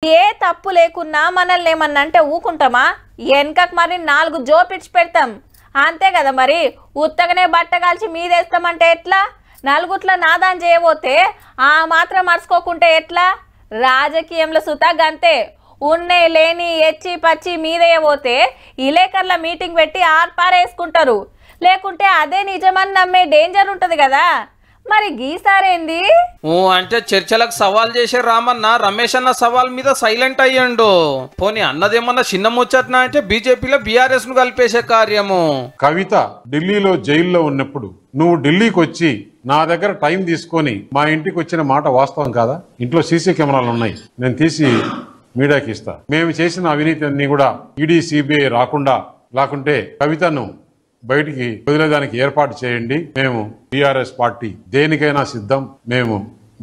ఏ తప్పు లేకున్నా మనల్ని ఏమన్నా అంటే ఊకుంటామా? వెనకకు మరి 4 జోపిడ్చి పెడతాం అంతే కదా. మరి ఉత్తగనే బట్ట కాల్చి మీదేస్తామంటే ఎట్లా? నలుగుట్ల నాదాన్ చేయబోతే ఆ మాత్రం మర్చుకోకుంటే ఎట్లా? రాజకీయంలో సుతా గంతే. ఉన్నే లేని ఎచ్చి పచ్చి మీదేయబోతే ఇలేకర్ల మీటింగ్ పెట్టి ఆర్పారేసుకుంటారు. లేకుంటే అదే నిజమని నమ్మే డేంజర్ ఉంటుంది కదా. మరి గీసారేంది అంటే చర్చలకు సవాల్ చేసే రామన్న రమేష్ అన్న సవాల్ మీద సైలెంట్ అయ్యండు. పోనీ అన్నదేమన్నా చిన్న ముచ్చట్నా అంటే బీజేపీలో బీఆర్ఎస్ ను కలిపేసే కార్యము. కవిత ఢిల్లీలో జైల్లో ఉన్నప్పుడు నువ్వు ఢిల్లీకి వచ్చి నా దగ్గర టైం తీసుకొని మా ఇంటికి వచ్చిన మాట వాస్తవం కాదా? ఇంట్లో సీసీ కెమెరాలు ఉన్నాయి, నేను తీసి మీడియాకి ఇస్తా. మేము చేసిన అవినీతి అన్ని కూడా ఈడీ సిబిఐ లేకుంటే కవితను బయటికి వదిలేదానికి ఏర్పాటు చేయండి. మేము టీఆర్ఎస్ పార్టీ దేనికైనా సిద్ధం. మేము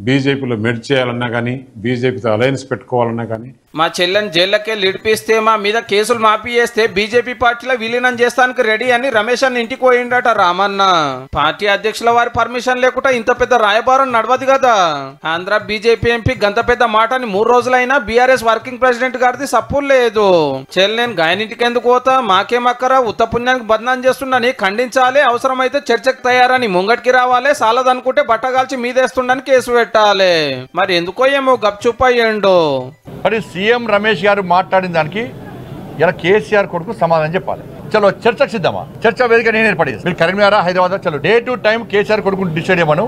బీజేపీలో మెర్జ్ చేయాలన్నా కానీ బీజేపీతో అలయన్స్ పెట్టుకోవాలన్నా కానీ మా చెల్లెని జైల్లోకే లిడిపిస్తే మా మీద కేసులు మాఫీ చేస్తే బీజేపీ పార్టీలో విలీనం చేస్తానికి రెడీ అని రమేష్ అన్న ఇంటికి పోయిండట రామన్న. పార్టీ అధ్యక్షుల వారి పర్మిషన్ లేకుండా ఇంత పెద్ద రాయబారం నడవదు కదా. ఆంధ్ర బీజేపీ ఎంపీ గంత పెద్ద మాటని 3 రోజులైనా బీఆర్ఎస్ వర్కింగ్ ప్రెసిడెంట్ గారిది సపోర్ట్ లేదు. చెల్లి నేను గాయనింటికి ఎందుకు పోతా, మాకేమక్కరా, ఉత్త పుణ్యానికి బదనాం చేస్తుండని ఖండించాలి. అవసరమైతే చర్చకు తయారని ముంగటికి రావాలి. సాలదనుకుంటే బట్టగాల్చి మీదేస్తుండని కేసు పెట్టాలి. మరి ఎందుకో ఏమో గప్చుప్ అయ్యండు. మరి సీఎం రమేష్ గారు మాట్లాడిన దానికి ఇలా కేసీఆర్ కొడుకు సమాధానం చెప్పాలి. చలో చర్చకు సిద్ధమా? చర్చ వేదిక నేను ఏర్పాటు చేస్తాను. మీరు కరీంనగర్ హైదరాబాద్ చలో డే టు టైం కేసీఆర్ కొడుకు డిసైడ్ చేయమను.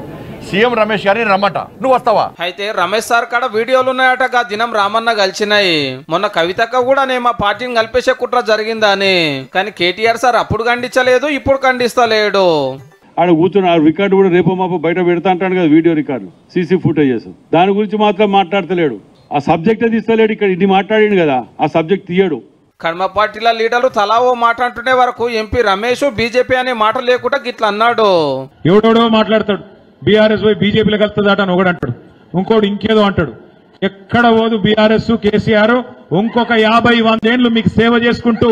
సీఎం రమేష్ గారిని రమ్మంట, నువ్వు వస్తావా? అయితే రమేష్ సార్ కాడ వీడియోలు ఉన్నాయట. దినం రామన్న కలిసినాయి. మొన్న కవితక్క కూడా మా పార్టీని కలిపేసే కుట్ర జరిగిందా అని. కానీ కేటీఆర్ సార్ అప్పుడు ఖండించలేదు, ఇప్పుడు ఖండిస్తలేడు. ఆడ కూర్చొని ఆ రికార్డు కూడా రేపు మాపు బయట పెడతా అంటాడు కదా, వీడియో రికార్డు, సీసీ ఫుటేజెస్. దాని గురించి మాత్రం మాట్లాడతలేడు. ఆ సబ్జెక్టే తీస్తలేడు. ఇక్కడ ఇది మాట్లాడిండు కదా, ఆ సబ్జెక్ట్ తీయడు. కర్మ పార్టీల లీడర్లు తలా ఓ మాట అంటుండే వరకు ఎంపీ రమేష్ బీజేపీ అనే మాట లేకుండా గిట్లా అన్నాడు. ఎవడెవడో మాట్లాడతాడు. బీఆర్ఎస్ పోయి బీజేపీలో కలుస్తుందట అని ఒకడు అంటాడు, ఇంకోటి ఇంకేదో అంటాడు. ఎక్కడ పోదు బీఆర్ఎస్ కేసీఆర్ ఇంకొక 50-100 ఏళ్లు మీకు సేవ చేసుకుంటూ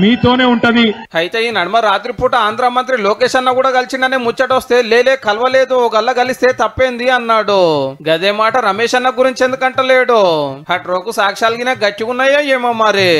మీతోనే ఉంటది. అయితే ఈ నడుమ రాత్రిపూట ఆంధ్ర మంత్రి లోకేష్ అన్న కూడా కలిసిండనే ముచ్చట వస్తే లేలే కలవలేదు, గల్ల కలిస్తే తప్పేంది అన్నాడు. గదే మాట రమేష్ అన్న గురించి ఎందుకంటలేడు. హట్రోకు సాక్ష్యాలు గిన గట్టిగున్నాయో ఏమో మరి.